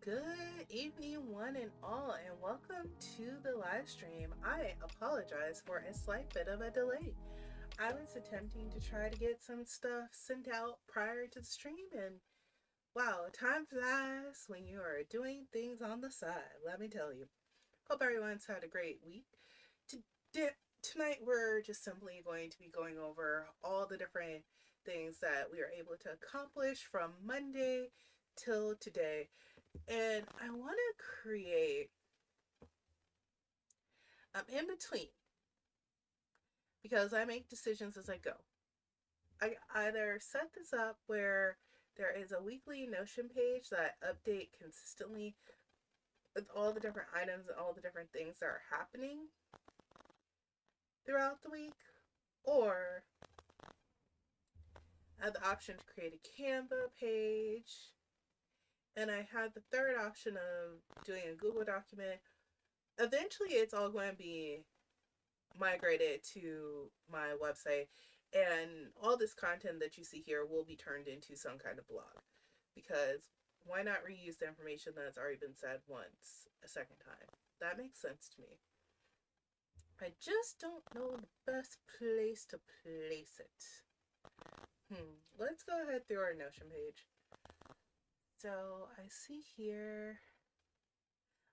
Good evening, one and all, and welcome to the live stream. I apologize for a slight bit of a delay. I was attempting to try to get some stuff sent out prior to the stream, and wow, time flies when you are doing things on the side, let me tell you. Hope everyone's had a great week. Tonight, we're just simply going to be going over all the different things that we were able to accomplish from Monday till today. And I want to create in between because I make decisions as I go. I either set this up where there is a weekly Notion page that I update consistently with all the different items and all the different things that are happening throughout the week, or I have the option to create a Canva page And I had the third option of doing a Google document. Eventually, it's all going to be migrated to my website, and all this content that you see here will be turned into some kind of blog, because why not reuse the information that's already been said once a second time? That makes sense to me. I just don't know the best place to place it. Let's go ahead through our Notion page. So I see here,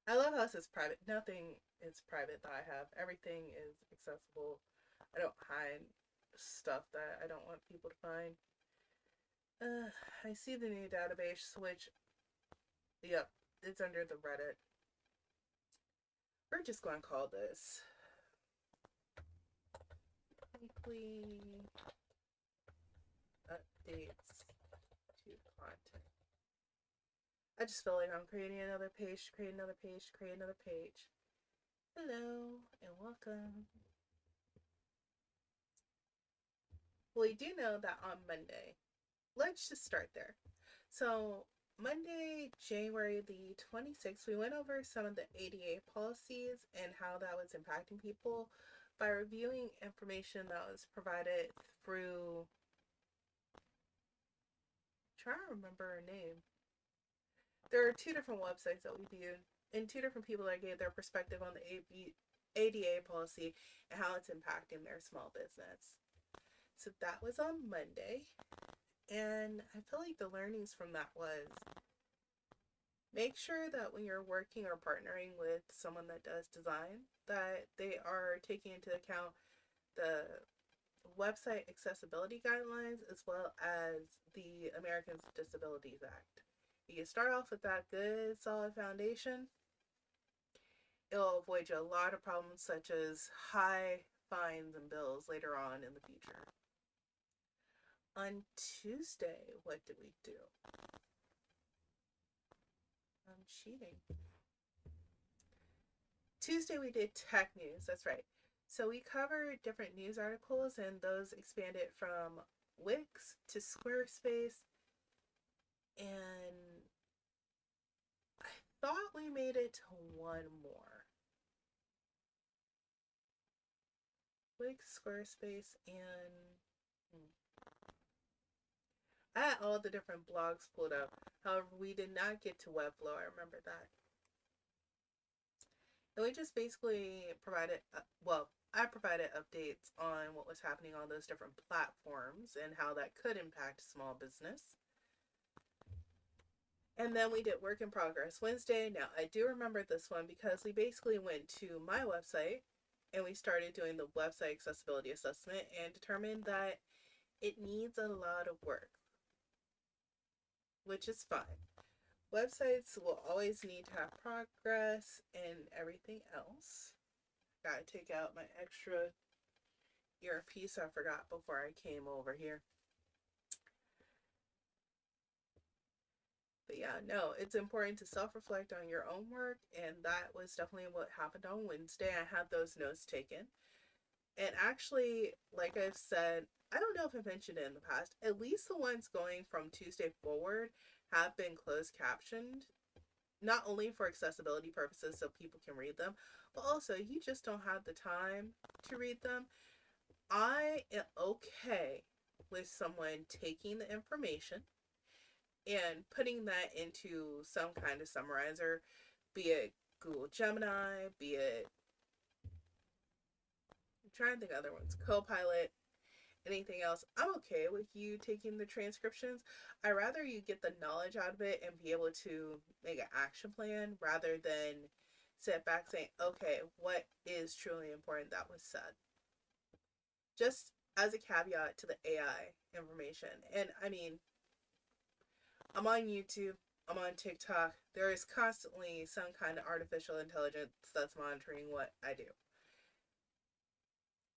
I love how it says private. Nothing is private that I have. Everything is accessible. I don't hide stuff that I don't want people to find. I see the new database, which, yep, it's under the Reddit. We're just going to call this weekly updates to content. I just feel like I'm creating another page, create another page, create another page. Hello and welcome. Well, you do know that on Monday, let's just start there. So, Monday, January the 26th, we went over some of the ADA policies and how that was impacting people by reviewing information that was provided through, trying to remember her name. There are two different websites that we viewed, and two different people that gave their perspective on the ADA policy and how it's impacting their small business. So that was on Monday, and I feel like the learnings from that was, make sure that when you're working or partnering with someone that does design, that they are taking into account the website accessibility guidelines as well as the Americans with Disabilities Act. You can start off with that good solid foundation. It'll avoid you a lot of problems such as high fines and bills later on in the future. On Tuesday, what did we do? I'm cheating. Tuesday we did tech news, that's right. So we covered different news articles, and those expanded from Wix to Squarespace, and I thought we made it to one more. Wix, Squarespace, and I had all the different blogs pulled up. However, we did not get to Webflow. I remember that. And we just basically provided, I provided updates on what was happening on those different platforms and how that could impact small business. And then we did work in progress Wednesday. Now, I do remember this one because we basically went to my website and we started doing the website accessibility assessment and determined that it needs a lot of work, which is fine. Websites will always need to have progress and everything else. Gotta take out my extra earpiece I forgot before I came over here. But yeah, no, it's important to self-reflect on your own work, and that was definitely what happened on Wednesday. I had those notes taken. And actually, like I've said, I don't know if I mentioned it in the past, at least the ones going from Tuesday forward have been closed captioned, not only for accessibility purposes so people can read them, but also you just don't have the time to read them. I am okay with someone taking the information and putting that into some kind of summarizer, be it Google Gemini, be it, I'm trying to think of other ones, Copilot, anything else. I'm okay with you taking the transcriptions. I rather you get the knowledge out of it and be able to make an action plan rather than sit back saying, okay, what is truly important that was said? Just as a caveat to the AI information. And I mean, I'm on YouTube, I'm on TikTok. There is constantly some kind of artificial intelligence that's monitoring what I do.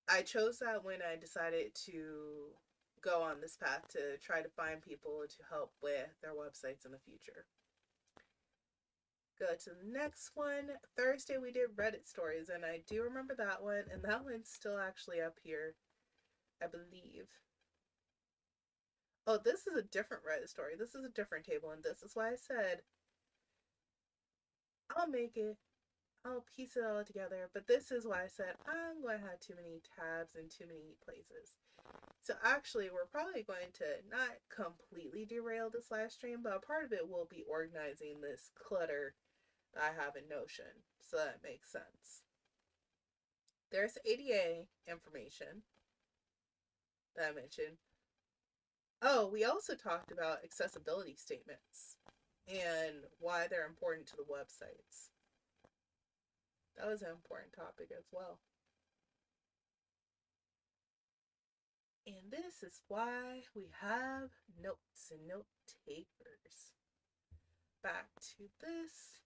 I chose that when I decided to go on this path to try to find people to help with their websites in the future. Go to the next one. Thursday we did Reddit stories, and I do remember that one, and that one's still actually up here, I believe. Oh, this is a different Reddit story. This is a different table, and this is why I said I'll make it. I'll piece it all together. But this is why I said I'm going to have too many tabs and too many places. So actually, we're probably going to not completely derail this live stream, but a part of it will be organizing this clutter that I have in Notion. So that makes sense. There's ADA information that I mentioned. Oh, we also talked about accessibility statements and why they're important to the websites. That was an important topic as well. And this is why we have notes and note takers. Back to this.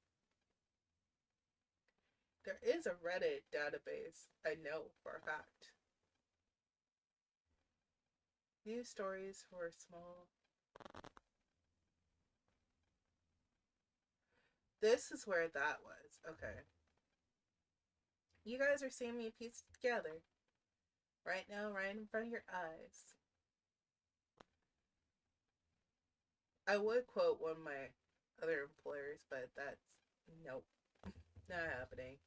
There is a Reddit database, I know for a fact. News stories for small. This is where that was. Okay. You guys are seeing me piece it together right now, right in front of your eyes. I would quote one of my other employers, but that's nope, not happening.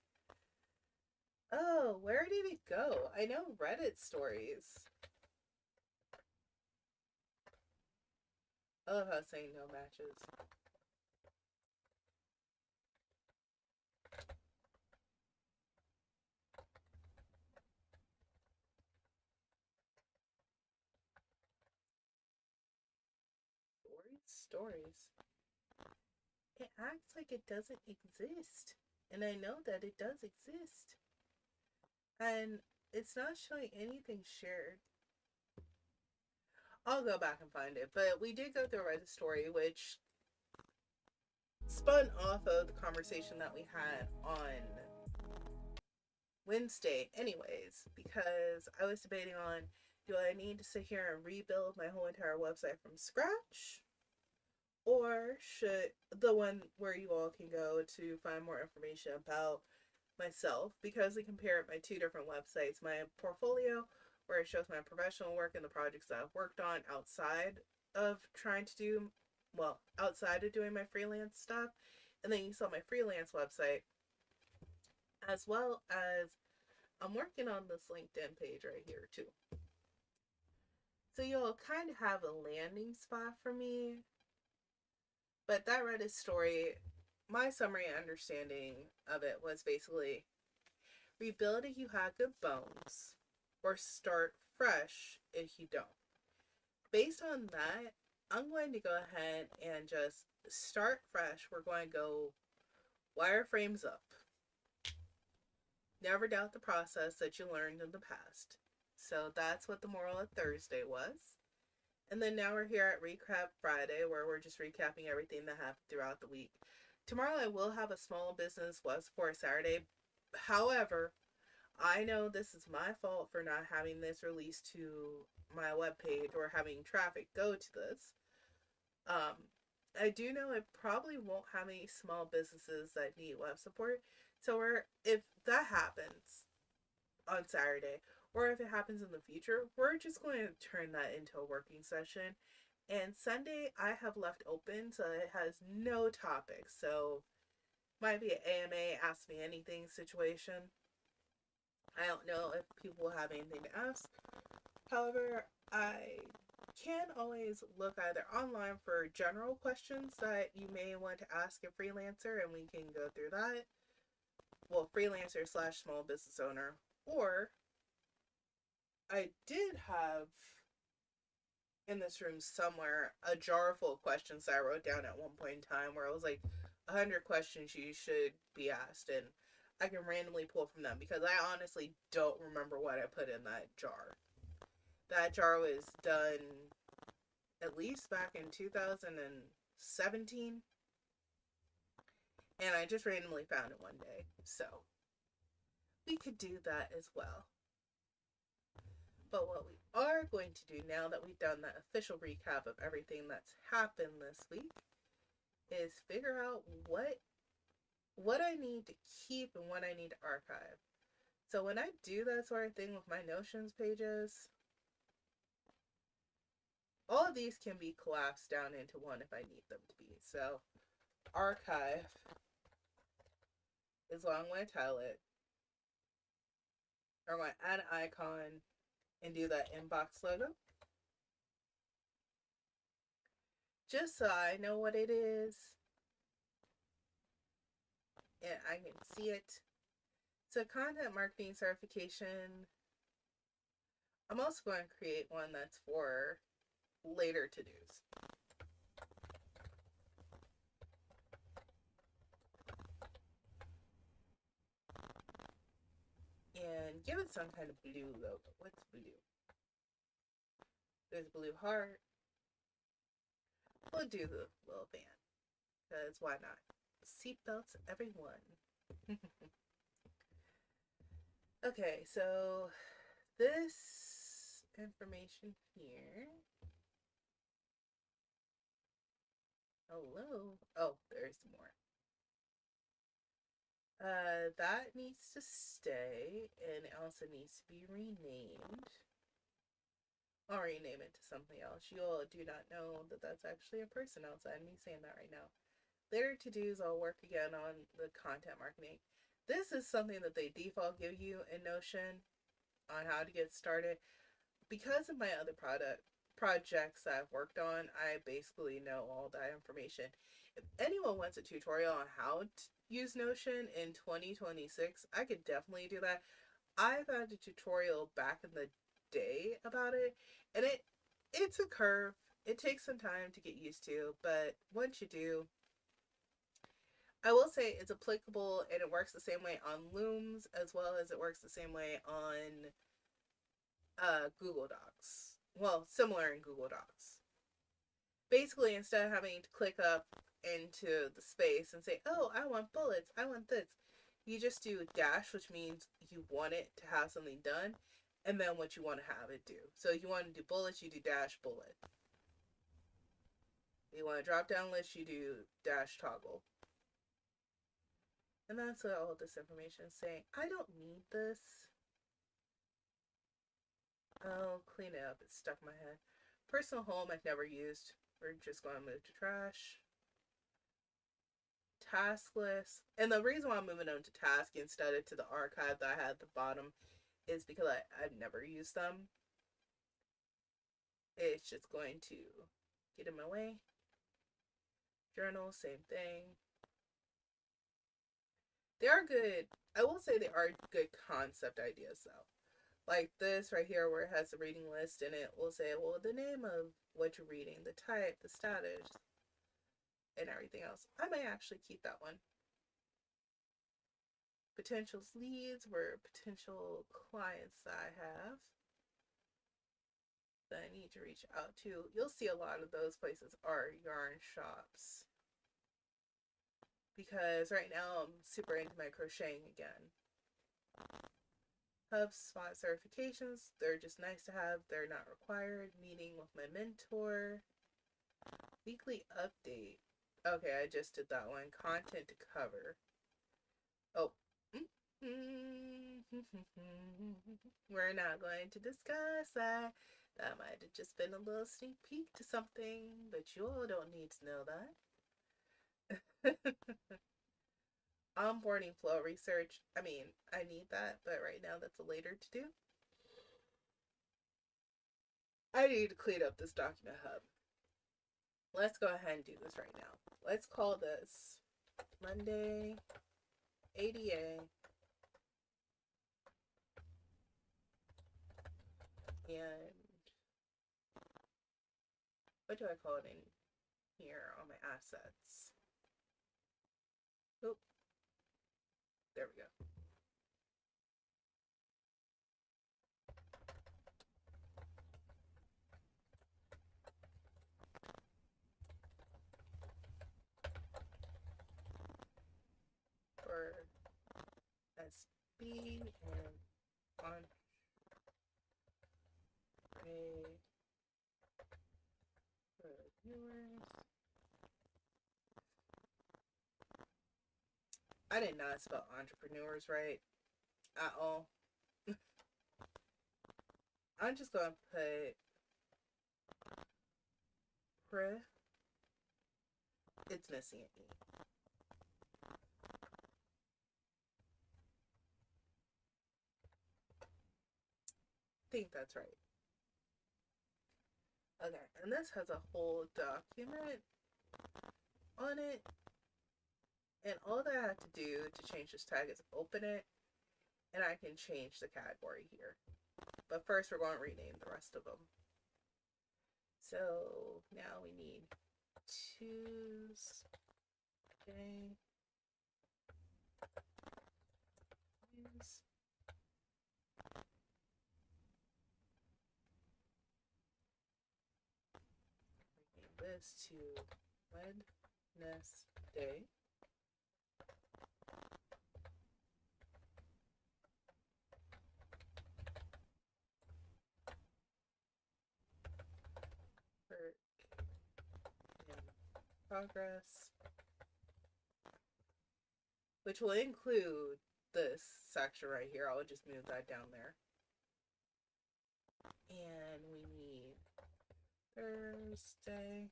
Oh, where did it go? I know Reddit stories. I love how saying no matches. Stories. It acts like it doesn't exist. And I know that it does exist. And it's not showing anything shared. I'll go back and find it. But we did go through a Reddit story, which spun off of the conversation that we had on Wednesday, anyways, because I was debating on, do I need to sit here and rebuild my whole entire website from scratch? Or should the one where you all can go to find more information about myself, because I compared my two different websites, my portfolio where it shows my professional work and the projects that I've worked on outside of trying to do, well, outside of doing my freelance stuff, and then you saw my freelance website, as well as I'm working on this LinkedIn page right here too. So you'll kind of have a landing spot for me. But that Reddit story, my summary understanding of it was basically rebuild if you have good bones, or start fresh if you don't. Based on that, I'm going to go ahead and just start fresh. We're going to go wireframes up. Never doubt the process that you learned in the past. So that's what the moral of Thursday was. And then now we're here at Recap Friday, where we're just recapping everything that happened throughout the week. Tomorrow I will have a small business was for Saturday. However, I know this is my fault for not having this released to my webpage or having traffic go to this. I do know I probably won't have any small businesses that need web support. So if that happens on Saturday, or if it happens in the future, we're just going to turn that into a working session. And Sunday I have left open so it has no topics. So might be an AMA ask me anything situation. I don't know if people will have anything to ask. However, I can always look either online for general questions that you may want to ask a freelancer and we can go through that. Well, freelancer slash small business owner. Or I did have in this room somewhere a jar full of questions that I wrote down at one point in time where it was like 100 questions you should be asked, and I can randomly pull from them because I honestly don't remember what I put in that jar. That jar was done at least back in 2017, and I just randomly found it one day. So we could do that as well. But what we are going to do now that we've done that official recap of everything that's happened this week is figure out what I need to keep and what I need to archive. So when I do that sort of thing with my Notions pages, all of these can be collapsed down into one if I need them to be. So archive is what I'm going to title it. Or I'm going to add an icon and do that inbox logo. Just so I know what it is and I can see it. So content marketing certification. I'm also going to create one that's for later to-dos. And give it some kind of blue logo. What's blue? There's blue heart. We'll do the little band. Because why not? Seatbelts, everyone. Okay, so this information here. Hello. Oh, there's more. That needs to stay, and it also needs to be renamed. I'll rename it to something else. You all do not know that that's actually a person outside me saying that right now. Later to-dos, I'll work again on the content marketing. This is something that they default give you in Notion on how to get started. Because of my other projects that I've worked on, I basically know all that information. If anyone wants a tutorial on how to use Notion in 2026, I could definitely do that. I've had a tutorial back in the day about it, and it's a curve. It takes some time to get used to, but once you do, I will say it's applicable and it works the same way on Looms as well as it works the same way on Google Docs. Well, similar in Google Docs. Basically, instead of having to click up into the space and say, oh, I want bullets, I want this, you just do dash, which means you want it to have something done, and then what you want to have it do. So if you want to do bullets, you do dash bullet. If you want a drop down list, you do dash toggle. And that's what all this information is saying. I don't need this. I'll clean it up. It's stuck in my head. Personal home I've never used. We're just going to move to trash. Task list. And the reason why I'm moving on to task instead of to the archive that I had at the bottom is because I've never used them. It's just going to get in my way. Journal, same thing. They are good. I will say they are good concept ideas though. Like this right here where it has the reading list and it will say, well, the name of what you're reading, the type, the status, and everything else. I may actually keep that one. Potential leads were potential clients that I have that I need to reach out to. You'll see a lot of those places are yarn shops. Because right now I'm super into my crocheting again. HubSpot certifications, they're just nice to have. They're not required. Meeting with my mentor. Weekly update. Okay, I just did that one. Content to cover. Oh. We're not going to discuss that. That might have just been a little sneak peek to something, but you all don't need to know that. Onboarding flow research. I mean, I need that, but right now that's a later to do. I need to clean up this document hub. Let's go ahead and do this right now. Let's call this Monday ADA and what do I call it in here on my assets? Oop. There we go. For SB and entrepreneurs. I did not spell entrepreneurs right at all. I'm just gonna put pre. It's missing an E. I think that's right. Okay, and this has a whole document on it. And all that I have to do to change this tag is open it, and I can change the category here. But first, we're going to rename the rest of them. So now we need Tuesday. Rename this to Wednesday. Work in progress, which will include this section right here. I'll just move that down there. And we need Thursday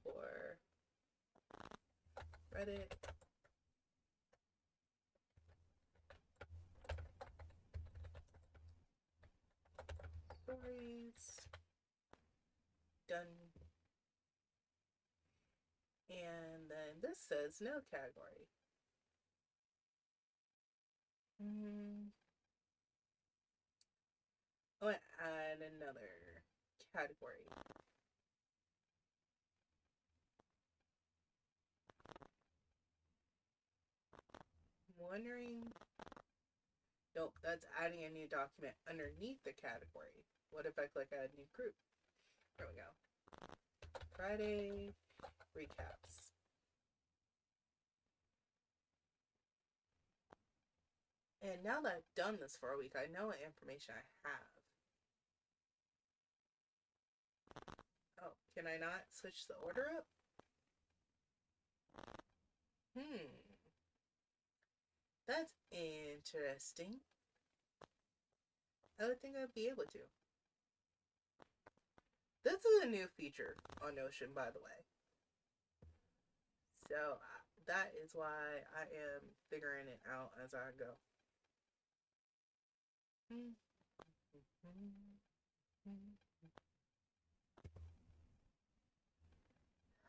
for Reddit. Stories. Done. And then this says no category. I want to add another category. I'm wondering. Nope, that's adding a new document underneath the category. What if I click add new group? There we go. Friday recaps. And now that I've done this for a week, I know what information I have. Oh, can I not switch the order up? That's interesting. I would think I'd be able to. This is a new feature on Notion, by the way. So that is why I am figuring it out as I go.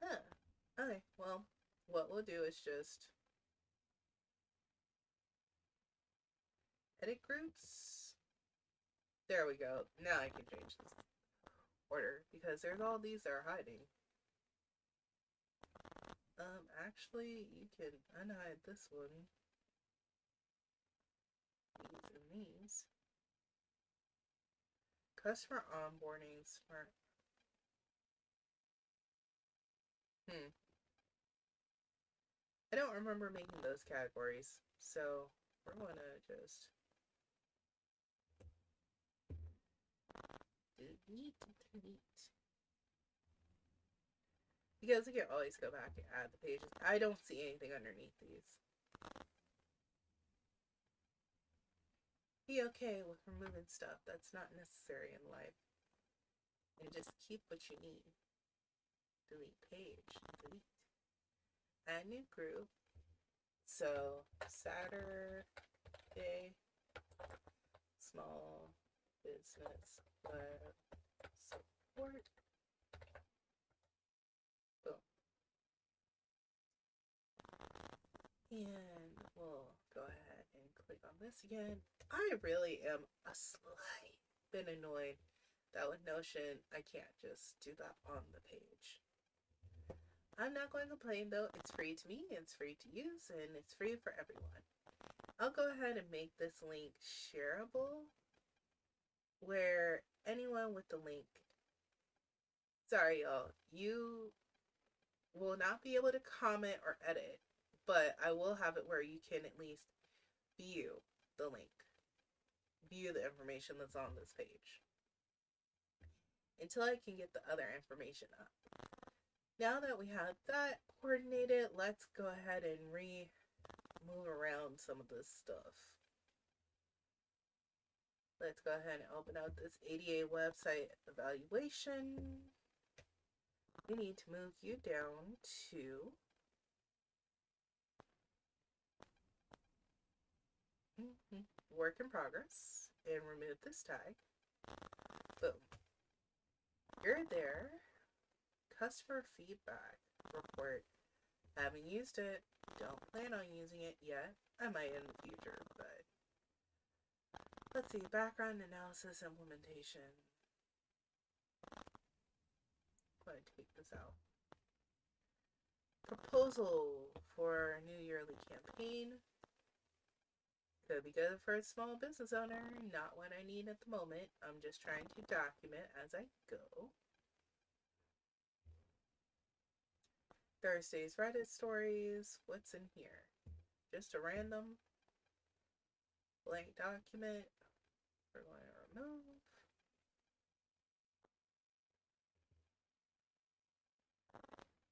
Huh. Okay, well, what we'll do is just edit groups. There we go. Now I can change this order because there's all these that are hiding. Actually, you can unhide this one. These and these. Customer onboarding smart. I don't remember making those categories, so we're gonna just delete. Because you can always go back and add the pages. I don't see anything underneath these. Be okay with removing stuff that's not necessary in life. And just keep what you need. Delete page. Delete. Add new group. So, Saturday Small Business Web Support. Boom. And we'll go ahead and click on this again. I really am a slight bit annoyed that with Notion, I can't just do that on the page. I'm not going to complain though. It's free to me, it's free to use, and it's free for everyone. I'll go ahead and make this link shareable where anyone with the link, sorry y'all, you will not be able to comment or edit, but I will have it where you can at least view the link, view the information that's on this page until I can get the other information up. Now that we have that coordinated, let's go ahead and move around some of this stuff. Let's go ahead and open out this ADA website evaluation. We need to move you down to work in progress and remove this tag. Boom. You're there. Customer feedback report. Haven't used it. Don't plan on using it yet. I might in the future, but let's see. Background analysis implementation. I'm going to take this out. Proposal for a new yearly campaign. Could be good for a small business owner. Not what I need at the moment. I'm just trying to document as I go. Thursday's Reddit stories. What's in here? Just a random blank document. We're going to remove.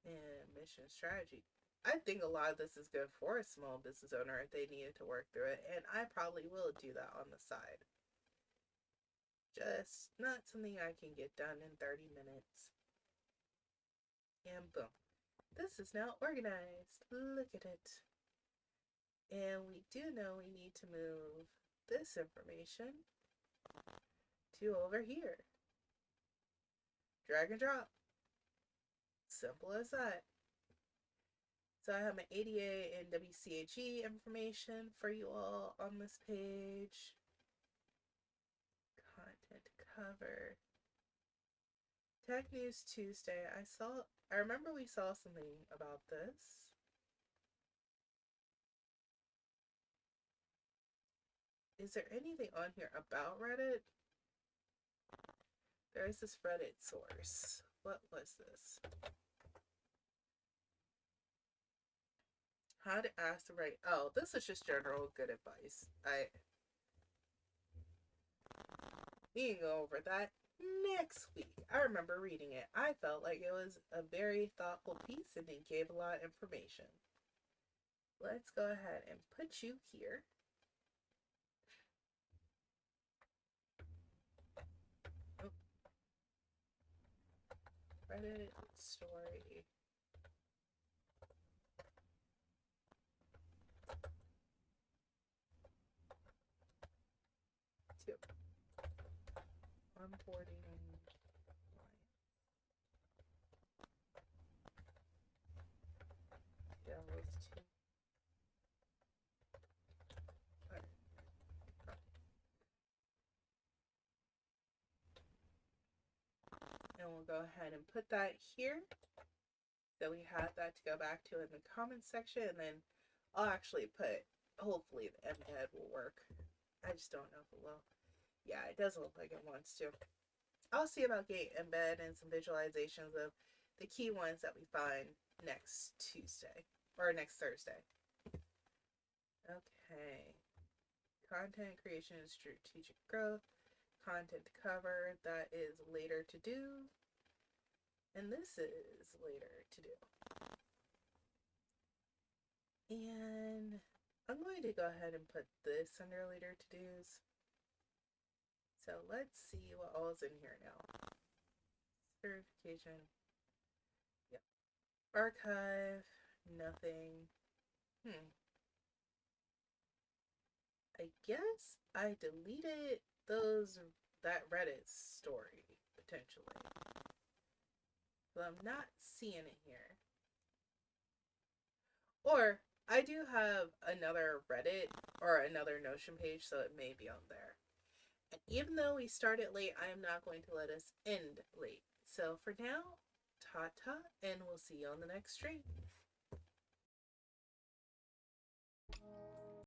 And mission strategy. I think a lot of this is good for a small business owner if they needed to work through it, and I probably will do that on the side. Just not something I can get done in 30 minutes. And boom. This is now organized. Look at it. And we do know we need to move this information to over here. Drag and drop. Simple as that. So I have my ADA and WCAG information for you all on this page. Content cover. Tech News Tuesday. I remember we saw something about this. Is there anything on here about Reddit? There is this Reddit source. What was this? How to ask the right. Oh, this is just general good advice. We can go over that next week. I remember reading it. I felt like it was a very thoughtful piece and it gave a lot of information. Let's go ahead and put you here. Oh. Reddit story. 2. Onboarding. Yeah, those 2. And we'll go ahead and put that here. So we have that to go back to in the comments section, and then I'll actually put, hopefully the embed will work. I just don't know if it will. Yeah, it doesn't look like it wants to. I'll see about getting embed and some visualizations of the key ones that we find next Tuesday, or next Thursday. Okay. Content creation and strategic growth. Content to cover, that is later to do. And this is later to do. And I'm going to go ahead and put this under later to do's. So let's see what all is in here now. Certification. Yep. Archive. Nothing. I guess I deleted that Reddit story, potentially. But I'm not seeing it here. Or I do have another Reddit or another Notion page, so it may be on there. And even though we started late, I am not going to let us end late. So for now, ta-ta, and we'll see you on the next stream.